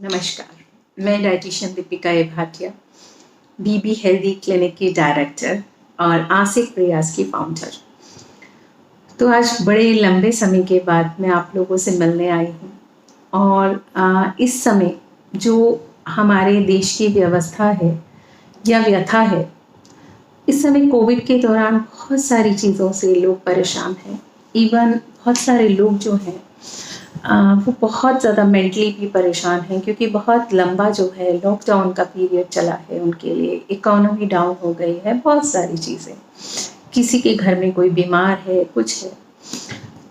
नमस्कार, मैं डाइटिशियन दीपिका ए भाटिया, बीबी healthy clinic की डायरेक्टर और आसिक प्रयास की फाउंडर। तो आज बड़े लंबे समय के बाद मैं आप लोगों से मिलने आई हूँ और इस समय जो हमारे देश की व्यवस्था है या व्यथा है, इस समय कोविड के दौरान बहुत सारी चीज़ों से लोग परेशान हैं। इवन बहुत सारे लोग जो हैं वो बहुत ज़्यादा मेंटली भी परेशान हैं, क्योंकि बहुत लंबा जो है लॉकडाउन का पीरियड चला है उनके लिए। इकोनॉमी डाउन हो गई है, बहुत सारी चीज़ें, किसी के घर में कोई बीमार है, कुछ है।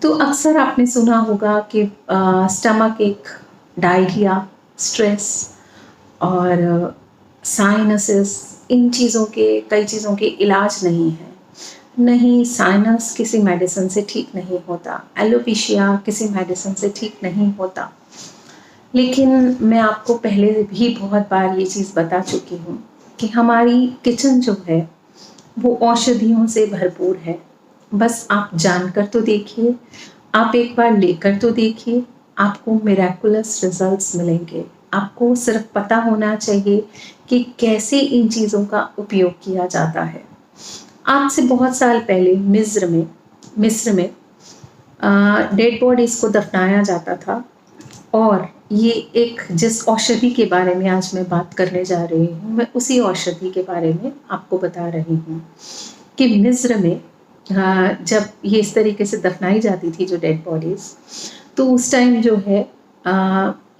तो अक्सर आपने सुना होगा कि स्टमक एक, डायरिया, स्ट्रेस और साइनसेस, इन चीज़ों के, कई चीज़ों के इलाज नहीं है। नहीं, साइनस किसी मेडिसिन से ठीक नहीं होता, एलोपेशिया किसी मेडिसिन से ठीक नहीं होता। लेकिन मैं आपको पहले भी बहुत बार ये चीज़ बता चुकी हूँ कि हमारी किचन जो है वो औषधियों से भरपूर है। बस आप जानकर तो देखिए, आप एक बार लेकर तो देखिए, आपको मिरेकुलस रिजल्ट्स मिलेंगे। आपको सिर्फ पता होना चाहिए कि कैसे इन चीज़ों का उपयोग किया जाता है। आज से बहुत साल पहले मिस्र में डेड बॉडीज़ को दफनाया जाता था। और ये एक जिस औषधि के बारे में आज मैं बात करने जा रही हूँ, मैं उसी औषधि के बारे में आपको बता रही हूँ कि मिस्र में जब ये इस तरीके से दफनाई जाती थी जो डेड बॉडीज़, तो उस टाइम जो है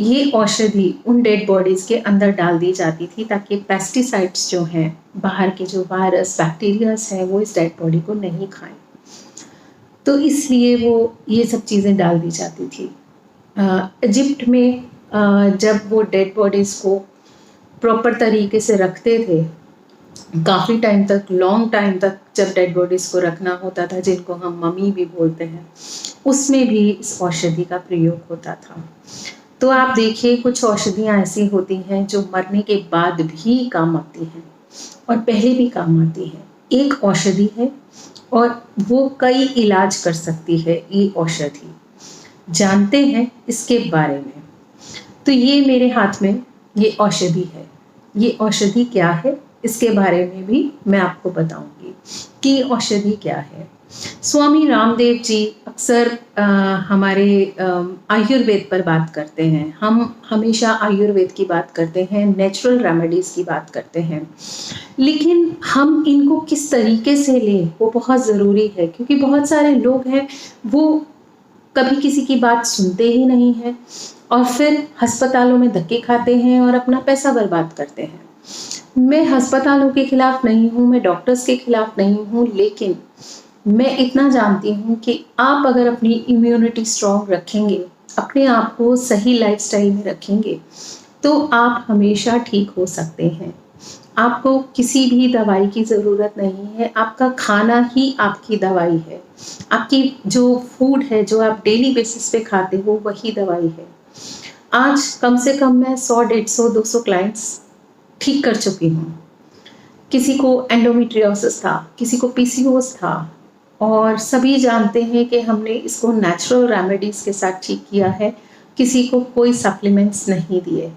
ये औषधि उन डेड बॉडीज़ के अंदर डाल दी जाती थी, ताकि पेस्टिसाइड्स जो हैं, बाहर के जो वायरस बैक्टीरियाज हैं, वो इस डेड बॉडी को नहीं खाएं। तो इसलिए वो ये सब चीज़ें डाल दी जाती थी। इजिप्ट में जब वो डेड बॉडीज़ को प्रॉपर तरीके से रखते थे, काफ़ी टाइम तक, लॉन्ग टाइम तक जब डेड बॉडीज़ को रखना होता था, जिनको हम मम्मी भी बोलते हैं, उसमें भी इस औषधि का प्रयोग होता था। तो आप देखिए, कुछ औषधियाँ ऐसी होती हैं जो मरने के बाद भी काम आती हैं और पहले भी काम आती हैं। एक औषधि है और वो कई इलाज कर सकती है ये औषधि। जानते हैं इसके बारे में? तो ये मेरे हाथ में ये औषधि है। ये औषधि क्या है, इसके बारे में भी मैं आपको बताऊंगी कि औषधि क्या है। स्वामी रामदेव जी अक्सर हमारे आयुर्वेद पर बात करते हैं। हम हमेशा आयुर्वेद की बात करते हैं, नेचुरल रेमेडीज़ की बात करते हैं, लेकिन हम इनको किस तरीके से लें वो बहुत ज़रूरी है, क्योंकि बहुत सारे लोग हैं वो कभी किसी की बात सुनते ही नहीं हैं और फिर अस्पतालों में धक्के खाते हैं और अपना पैसा बर्बाद करते हैं। मैं अस्पतालों के खिलाफ नहीं हूँ, मैं डॉक्टर्स के खिलाफ नहीं हूँ, लेकिन मैं इतना जानती हूँ कि आप अगर अपनी इम्यूनिटी स्ट्रॉन्ग रखेंगे, अपने आप को सही लाइफस्टाइल में रखेंगे, तो आप हमेशा ठीक हो सकते हैं। आपको किसी भी दवाई की ज़रूरत नहीं है, आपका खाना ही आपकी दवाई है। आपकी जो फूड है, जो आप डेली बेसिस पे खाते हो, वही दवाई है। आज कम से कम मैं 100, 150, 200 क्लाइंट्स ठीक कर चुकी हूँ। किसी को एंडोमेट्रियोसिस था, किसी को पीसीओएस था, और सभी जानते हैं कि हमने इसको नेचुरल रेमेडीज़ के साथ ठीक किया है। किसी को कोई सप्लीमेंट्स नहीं दिए,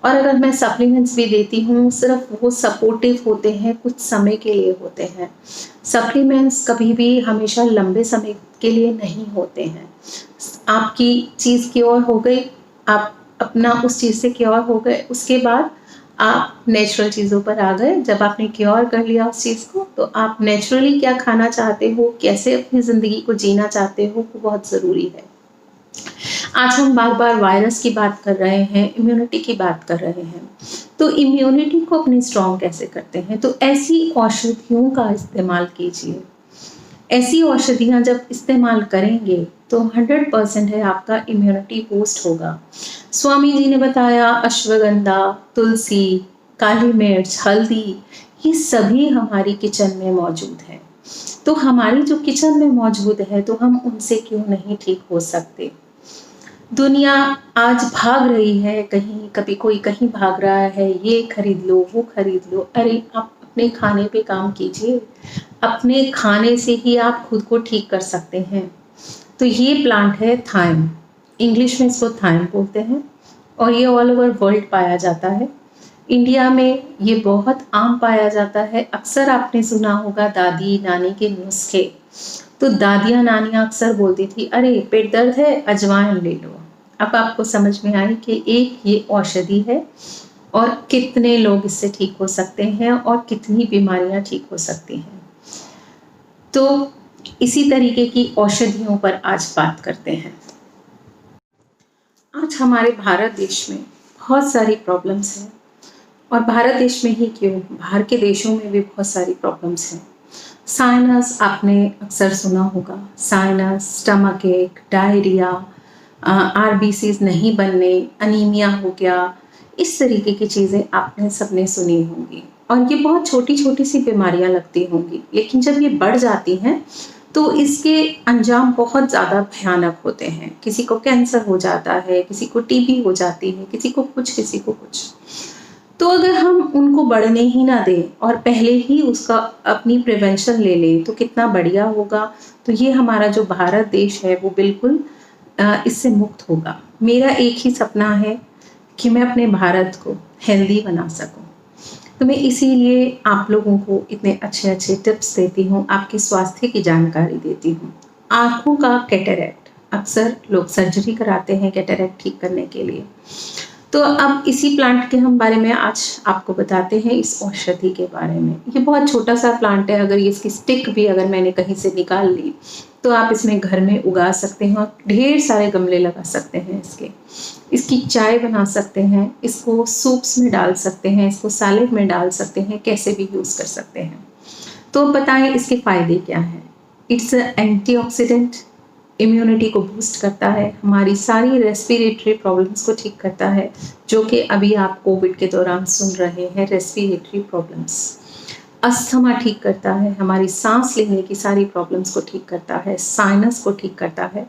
और अगर मैं सप्लीमेंट्स भी देती हूँ, सिर्फ वो सपोर्टिव होते हैं, कुछ समय के लिए होते हैं। सप्लीमेंट्स कभी भी हमेशा लंबे समय के लिए नहीं होते हैं। आपकी चीज़ क्योर हो गई, आप अपना उस चीज़ से क्योर हो गए, उसके बाद आप नेचुरल चीज़ों पर आ गए। जब आपने क्योर कर लिया उस चीज़ को, तो आप नेचुरली क्या खाना चाहते हो, कैसे अपनी ज़िंदगी को जीना चाहते हो, वो बहुत ज़रूरी है। आज हम बार बार वायरस की बात कर रहे हैं, इम्यूनिटी की बात कर रहे हैं, तो इम्यूनिटी को अपनी स्ट्रॉन्ग कैसे करते हैं? तो ऐसी औषधियों का इस्तेमाल कीजिए। ऐसी औषधियाँ जब इस्तेमाल करेंगे तो 100% है आपका इम्यूनिटी बूस्ट होगा। स्वामी जी ने बताया, अश्वगंधा, तुलसी, काली मिर्च, हल्दी, ये सभी हमारी किचन में मौजूद है। तो हमारी जो किचन में मौजूद है, तो हम उनसे क्यों नहीं ठीक हो सकते? दुनिया आज भाग रही है, कहीं कभी कोई कहीं भाग रहा है, ये खरीद लो, वो खरीद लो। अरे आप अपने खाने पे काम कीजिए। अपने खाने से ही आप खुद को ठीक कर सकते हैं। तो ये प्लांट है थाइम, इंग्लिश में इसको थाइम बोलते हैं। और ये ऑल ओवर वर्ल्ड पाया जाता है। इंडिया में ये बहुत आम पाया जाता है। अक्सर आपने सुना होगा दादी नानी के नुस्खे, तो दादियाँ नानियाँ अक्सर बोलती थी, अरे पेट दर्द है अजवाइन ले लो। अब आपको समझ में आई कि एक ये औषधि है और कितने लोग इससे ठीक हो सकते हैं और कितनी बीमारियां ठीक हो सकती हैं। तो इसी तरीके की औषधियों पर आज बात करते हैं। आज हमारे भारत देश में बहुत सारी प्रॉब्लम्स हैं, और भारत देश में ही क्यों, बाहर के देशों में भी बहुत सारी प्रॉब्लम्स हैं। साइनस आपने अक्सर सुना होगा, साइनस, स्टमक एक, डायरिया, आरबीसीज नहीं बनने, अनीमिया हो गया, इस तरीके की चीज़ें आपने सबने सुनी होंगी। और ये बहुत छोटी छोटी सी बीमारियां लगती होंगी, लेकिन जब ये बढ़ जाती हैं तो इसके अंजाम बहुत ज़्यादा भयानक होते हैं। किसी को कैंसर हो जाता है, किसी को टीबी हो जाती है, किसी को कुछ किसी को कुछ। तो अगर हम उनको बढ़ने ही ना दें और पहले ही उसका अपनी प्रिवेंशन ले लें तो कितना बढ़िया होगा। तो ये हमारा जो भारत देश है वो बिल्कुल इससे मुक्त होगा। मेरा एक ही सपना है कि मैं अपने भारत को हेल्दी बना सकूं। तो मैं इसीलिए आप लोगों को इतने अच्छे अच्छे टिप्स देती हूँ, आपके स्वास्थ्य की जानकारी देती हूँ। आँखों का कैटरैक्ट, अक्सर लोग सर्जरी कराते हैं कैटरैक्ट ठीक करने के लिए। तो अब इसी प्लांट के हम बारे में आज आपको बताते हैं, इस औषधि के बारे में। ये बहुत छोटा सा प्लांट है, अगर ये इसकी स्टिक भी अगर मैंने कहीं से निकाल ली तो आप इसमें घर में उगा सकते हैं और ढेर सारे गमले लगा सकते हैं इसकी चाय बना सकते हैं, इसको सूप्स में डाल सकते हैं, इसको सैलेड में डाल सकते हैं, कैसे भी यूज़ कर सकते हैं। तो बताएं इसके फ़ायदे क्या हैं। इट्स एंटीऑक्सीडेंट, इम्यूनिटी को बूस्ट करता है, हमारी सारी रेस्पिरेटरी प्रॉब्लम्स को ठीक करता है, जो कि अभी आप कोविड के दौरान सुन रहे हैं, रेस्पिरेटरी प्रॉब्लम्स। अस्थमा ठीक करता है, हमारी सांस लेने की सारी प्रॉब्लम्स को ठीक करता है, साइनस को ठीक करता है,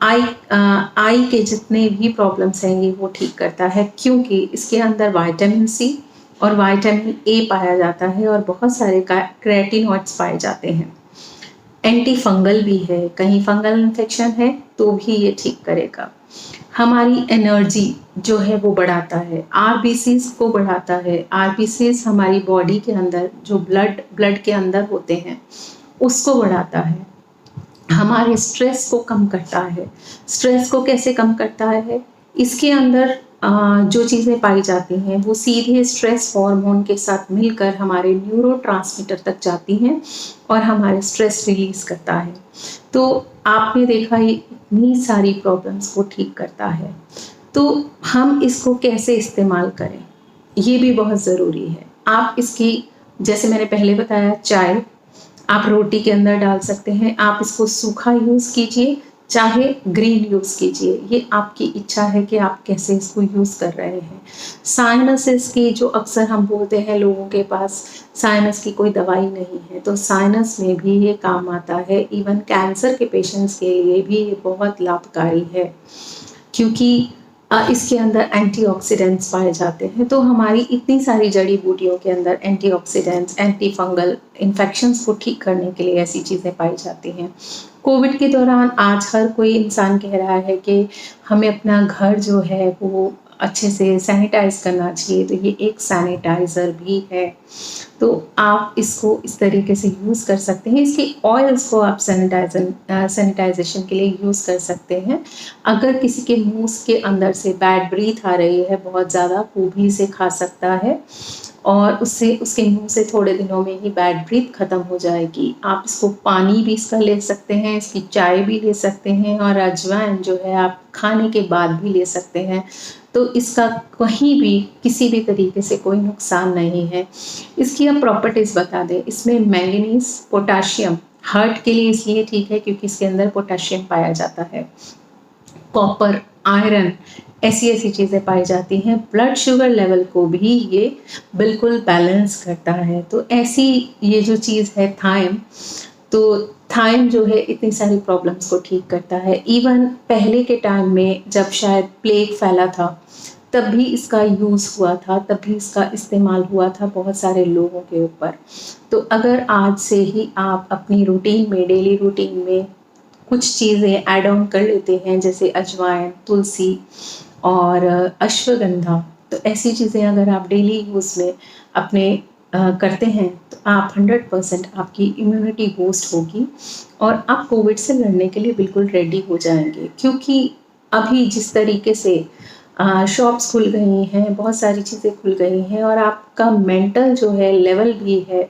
आई के जितने भी प्रॉब्लम्स हैं ये वो ठीक करता है, क्योंकि इसके अंदर विटामिन सी और विटामिन ए पाया जाता है और बहुत सारे कैरोटीनॉइड्स पाए जाते हैं। एंटी फंगल भी है, कहीं फंगल इन्फेक्शन है तो भी ये ठीक करेगा। हमारी एनर्जी जो है वो बढ़ाता है, आरबीसीज को बढ़ाता है। आरबीसीज हमारी बॉडी के अंदर जो ब्लड के अंदर होते हैं उसको बढ़ाता है। हमारे स्ट्रेस को कम करता है। स्ट्रेस को कैसे कम करता है, इसके अंदर जो चीज़ें पाई जाती हैं वो सीधे स्ट्रेस हार्मोन के साथ मिलकर हमारे न्यूरोट्रांसमीटर तक जाती हैं और हमारे स्ट्रेस रिलीज करता है। तो आपने देखा ये इतनी सारी प्रॉब्लम्स को ठीक करता है। तो हम इसको कैसे इस्तेमाल करें ये भी बहुत ज़रूरी है। आप इसकी, जैसे मैंने पहले बताया, चाय आप रोटी के अंदर डाल सकते हैं। आप इसको सूखा यूज़ कीजिए, चाहे ग्रीन यूज़ कीजिए, ये आपकी इच्छा है कि आप कैसे इसको यूज़ कर रहे हैं। साइनसिस की, जो अक्सर हम बोलते हैं लोगों के पास साइनस की कोई दवाई नहीं है, तो साइनस में भी ये काम आता है। इवन कैंसर के पेशेंट्स के लिए भी ये बहुत लाभकारी है, क्योंकि इसके अंदर एंटीऑक्सीडेंट्स पाए जाते हैं। तो हमारी इतनी सारी जड़ी बूटियों के अंदर एंटीऑक्सीडेंट्स, एंटी फंगल इन्फेक्शंस को ठीक करने के लिए ऐसी चीज़ें पाई जाती हैं। कोविड के दौरान आज हर कोई इंसान कह रहा है कि हमें अपना घर जो है वो अच्छे से सैनिटाइज करना चाहिए, तो ये एक सैनिटाइज़र भी है। तो आप इसको इस तरीके से यूज़ कर सकते हैं। इसके ऑयल्स को आप सैनिटाइजेशन के लिए यूज़ कर सकते हैं। अगर किसी के मुंह के अंदर से बैड ब्रीथ आ रही है बहुत ज़्यादा, वो भी इसे खा सकता है और उससे उसके मुंह से थोड़े दिनों में ही बैड ब्रीथ ख़त्म हो जाएगी। आप इसको पानी भी इसका ले सकते हैं, इसकी चाय भी ले सकते हैं, और अजवाइन जो है आप खाने के बाद भी ले सकते हैं। तो इसका कहीं भी किसी भी तरीके से कोई नुकसान नहीं है। इसकी अब प्रॉपर्टीज़ बता दें। इसमें मैंगनीज, पोटाशियम, हार्ट के लिए इसलिए ठीक है क्योंकि इसके अंदर पोटाशियम पाया जाता है, कॉपर, आयरन, ऐसी चीज़ें पाई जाती हैं। ब्लड शुगर लेवल को भी ये बिल्कुल बैलेंस करता है। तो ऐसी ये जो चीज़ है थाइम, तो थाइम जो है इतनी सारी प्रॉब्लम्स को ठीक करता है। इवन पहले के टाइम में जब शायद प्लेग फैला था तब भी इसका यूज़ हुआ था, तब भी इसका इस्तेमाल हुआ था बहुत सारे लोगों के ऊपर। तो अगर आज से ही आप अपनी रूटीन में, डेली रूटीन में कुछ चीज़ें ऐड ऑन कर लेते हैं, जैसे अजवाइन, तुलसी, और अश्वगंधा। तो ऐसी चीज़ें अगर आप डेली यूज़ में अपने करते हैं तो आप 100% आपकी इम्यूनिटी बूस्ट होगी और आप कोविड से लड़ने के लिए बिल्कुल रेडी हो जाएंगे। क्योंकि अभी जिस तरीके से शॉप्स खुल गई हैं, बहुत सारी चीज़ें खुल गई हैं और आपका मेंटल जो है लेवल भी है,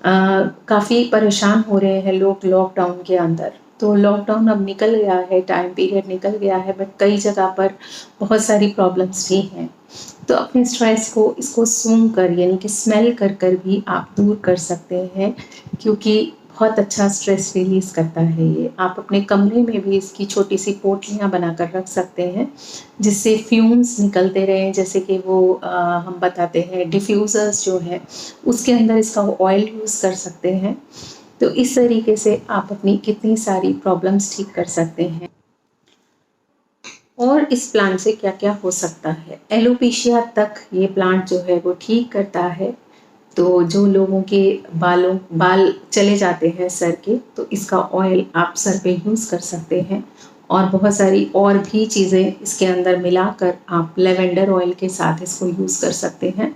काफ़ी परेशान हो रहे हैं लोग लॉकडाउन के अंदर। तो लॉकडाउन अब निकल गया है, टाइम पीरियड निकल गया है, बट कई जगह पर बहुत सारी प्रॉब्लम्स भी हैं। तो अपने स्ट्रेस को इसको सूंघ कर यानी कि स्मेल कर कर भी आप दूर कर सकते हैं, क्योंकि बहुत अच्छा स्ट्रेस रिलीज़ करता है ये। आप अपने कमरे में भी इसकी छोटी सी पोटलियाँ बनाकर रख सकते हैं जिससे फ्यूम्स निकलते रहें, जैसे कि वो हम बताते हैं डिफ्यूज़र्स जो है उसके अंदर इसका ऑयल यूज़ कर सकते हैं। तो इस तरीके से आप अपनी कितनी सारी प्रॉब्लम्स ठीक कर सकते हैं। और इस प्लांट से क्या क्या हो सकता है, एलोपेशिया तक ये प्लांट जो है वो ठीक करता है। तो जो लोगों के बाल चले जाते हैं सर के, तो इसका ऑयल आप सर पे यूज़ कर सकते हैं। और बहुत सारी और भी चीज़ें इसके अंदर मिलाकर आप लेवेंडर ऑयल के साथ इसको यूज़ कर सकते हैं।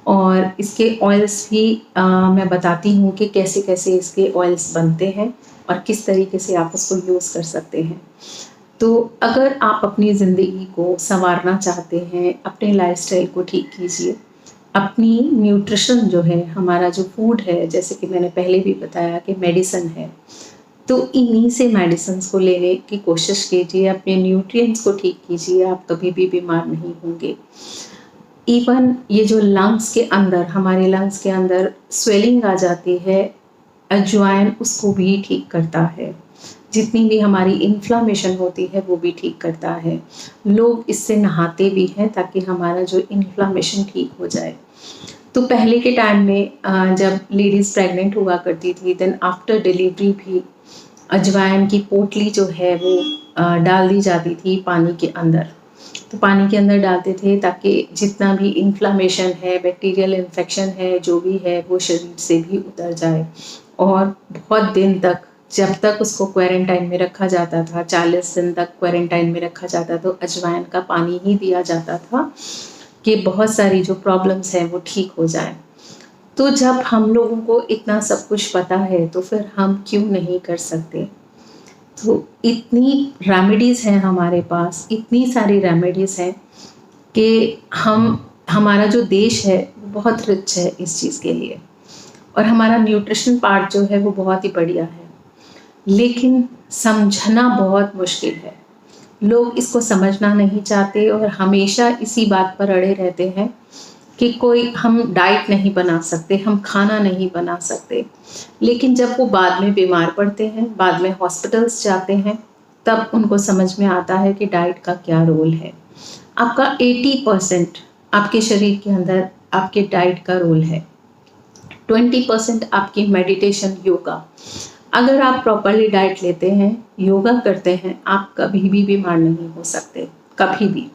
और इसके ऑयल्स भी मैं बताती हूँ कि कैसे कैसे इसके ऑयल्स बनते हैं और किस तरीके से आप उसको यूज़ कर सकते हैं। तो अगर आप अपनी ज़िंदगी को संवारना चाहते हैं, अपने लाइफस्टाइल को ठीक कीजिए। अपनी न्यूट्रिशन जो है, हमारा जो फूड है, जैसे कि मैंने पहले भी बताया कि मेडिसिन है, तो इन्हीं से मेडिसिन्स को लेने की कोशिश कीजिए, अपने न्यूट्रिएंट्स को ठीक कीजिए, आप कभी भी बीमार नहीं होंगे। इवन ये जो लंग्स के अंदर, हमारे लंग्स के अंदर स्वेलिंग आ जाती है, अजवाइन उसको भी ठीक करता है। जितनी भी हमारी इन्फ्लामेशन होती है वो भी ठीक करता है। लोग इससे नहाते भी हैं ताकि हमारा जो इन्फ्लामेशन ठीक हो जाए। तो पहले के टाइम में जब लेडीज़ प्रेग्नेंट हुआ करती थी, देन आफ्टर डिलीवरी भी अजवाइन की पोटली जो है वो डाल दी जाती थी पानी के अंदर। तो पानी के अंदर डालते थे ताकि जितना भी इन्फ्लामेशन है, बैक्टीरियल इन्फेक्शन है, जो भी है वो शरीर से भी उतर जाए। और बहुत दिन तक, जब तक उसको क्वारंटाइन में रखा जाता था, 40 दिन तक क्वारंटाइन में रखा जाता, तो अजवाइन का पानी ही दिया जाता था कि बहुत सारी जो प्रॉब्लम्स हैं वो ठीक हो जाए। तो जब हम लोगों को इतना सब कुछ पता है तो फिर हम क्यों नहीं कर सकते। तो इतनी रेमेडीज़ हैं हमारे पास, इतनी सारी रेमेडीज़ हैं कि हमारा जो देश है वो बहुत रिच है इस चीज़ के लिए। और हमारा न्यूट्रिशन पार्ट जो है वो बहुत ही बढ़िया है, लेकिन समझना बहुत मुश्किल है। लोग इसको समझना नहीं चाहते और हमेशा इसी बात पर अड़े रहते हैं कि कोई हम डाइट नहीं बना सकते, हम खाना नहीं बना सकते। लेकिन जब वो बाद में बीमार पड़ते हैं, बाद में हॉस्पिटल्स जाते हैं, तब उनको समझ में आता है कि डाइट का क्या रोल है। आपका 80% आपके शरीर के अंदर आपके डाइट का रोल है, 20% आपकी मेडिटेशन, योगा। अगर आप प्रॉपरली डाइट लेते हैं, योगा करते हैं, आप कभी भी बीमार नहीं हो सकते, कभी भी।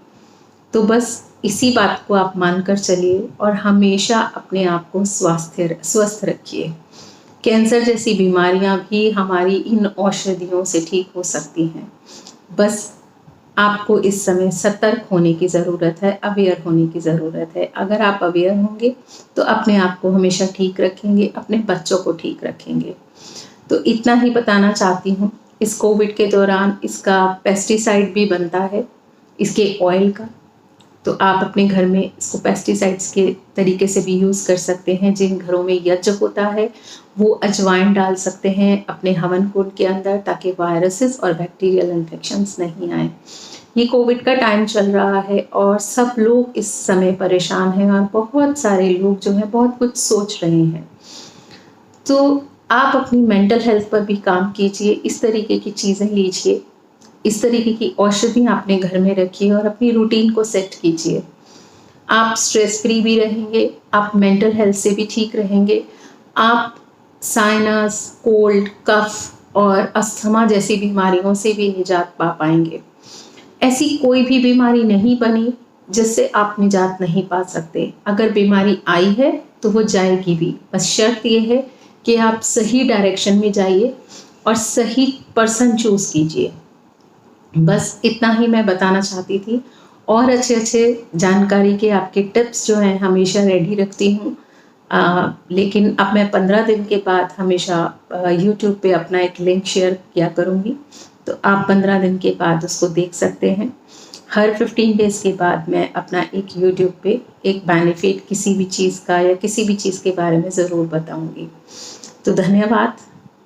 तो बस इसी बात को आप मानकर चलिए और हमेशा अपने आप को स्वस्थ रखिए। कैंसर जैसी बीमारियां भी हमारी इन औषधियों से ठीक हो सकती हैं। बस आपको इस समय सतर्क होने की ज़रूरत है, अवेयर होने की ज़रूरत है। अगर आप अवेयर होंगे तो अपने आप को हमेशा ठीक रखेंगे, अपने बच्चों को ठीक रखेंगे। तो इतना ही बताना चाहती हूँ। इस कोविड के दौरान इसका पेस्टिसाइड भी बनता है, इसके ऑयल का। तो आप अपने घर में इसको पेस्टिसाइड्स के तरीके से भी यूज़ कर सकते हैं। जिन घरों में यज्ञ होता है वो अजवाइन डाल सकते हैं अपने हवन कुंड के अंदर, ताकि वायरसेस और बैक्टीरियल इन्फेक्शंस नहीं आए। ये कोविड का टाइम चल रहा है और सब लोग इस समय परेशान हैं और बहुत सारे लोग जो हैं बहुत कुछ सोच रहे हैं। तो आप अपनी मेंटल हेल्थ पर भी काम कीजिए, इस तरीके की चीज़ें लीजिए, इस तरीके की औषधियाँ अपने घर में रखिए और अपनी रूटीन को सेट कीजिए। आप स्ट्रेस फ्री भी रहेंगे, आप मेंटल हेल्थ से भी ठीक रहेंगे, आप साइनस, कोल्ड, कफ और अस्थमा जैसी बीमारियों से भी निजात पा पाएंगे। ऐसी कोई भी बीमारी नहीं बनी जिससे आप निजात नहीं पा सकते। अगर बीमारी आई है तो वो जाएगी भी, बस शर्त ये है कि आप सही डायरेक्शन में जाइए और सही पर्सन चूज़ कीजिए। बस इतना ही मैं बताना चाहती थी। और अच्छे अच्छे जानकारी के आपके टिप्स जो हैं हमेशा रेडी रखती हूँ। लेकिन अब मैं 15 दिन के बाद हमेशा यूट्यूब पे अपना एक लिंक शेयर किया करूँगी, तो आप 15 दिन के बाद उसको देख सकते हैं। हर 15 डेज़ के बाद मैं अपना एक यूट्यूब पे एक बेनिफिट किसी भी चीज़ का या किसी भी चीज़ के बारे में ज़रूर बताऊँगी। तो धन्यवाद,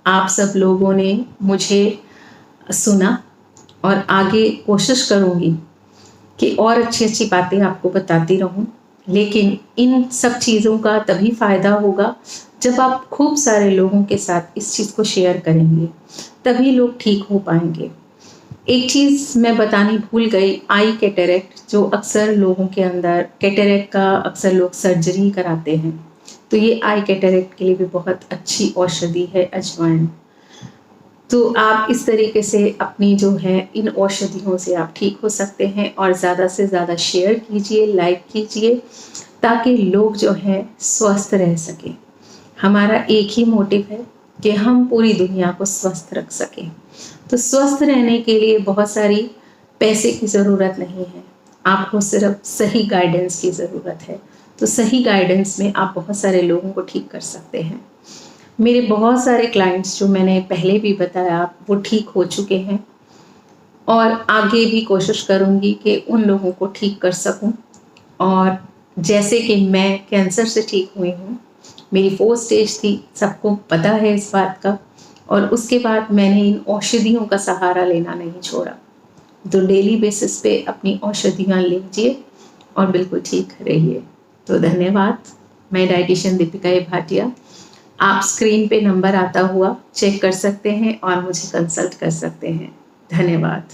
आप सब लोगों ने मुझे सुना और आगे कोशिश करूँगी कि और अच्छी-अच्छी बातें आपको बताती रहूँ। लेकिन इन सब चीज़ों का तभी फ़ायदा होगा जब आप खूब सारे लोगों के साथ इस चीज़ को शेयर करेंगे, तभी लोग ठीक हो पाएँगे। एक चीज़ मैं बतानी भूल गई, आई कैटरेक्ट, जो अक्सर लोगों के अंदर कैटरेक्ट का अक्सर लोग सर्जरी कराते हैं, तो ये आई कैटरेक्ट के लिए भी बहुत अच्छी औषधि है अजवाइन। तो आप इस तरीके से अपनी जो है इन औषधियों से आप ठीक हो सकते हैं और ज़्यादा से ज़्यादा शेयर कीजिए, लाइक कीजिए, ताकि लोग जो हैं स्वस्थ रह सकें। हमारा एक ही मोटिव है कि हम पूरी दुनिया को स्वस्थ रख सकें। तो स्वस्थ रहने के लिए बहुत सारी पैसे की ज़रूरत नहीं है, आपको सिर्फ सही गाइडेंस की ज़रूरत है। तो सही गाइडेंस में आप बहुत सारे लोगों को ठीक कर सकते हैं। मेरे बहुत सारे क्लाइंट्स जो मैंने पहले भी बताया वो ठीक हो चुके हैं और आगे भी कोशिश करूँगी कि उन लोगों को ठीक कर सकूँ। और जैसे कि मैं कैंसर से ठीक हुई हूँ, मेरी 4 स्टेज थी, सबको पता है इस बात का, और उसके बाद मैंने इन औषधियों का सहारा लेना नहीं छोड़ा। तो डेली बेसिस पे अपनी औषधियाँ लीजिए और बिल्कुल ठीक रहिए। तो धन्यवाद, मैं डाइटिशियन दीपिका ए भाटिया। आप स्क्रीन पे नंबर आता हुआ चेक कर सकते हैं और मुझे कंसल्ट कर सकते हैं। धन्यवाद।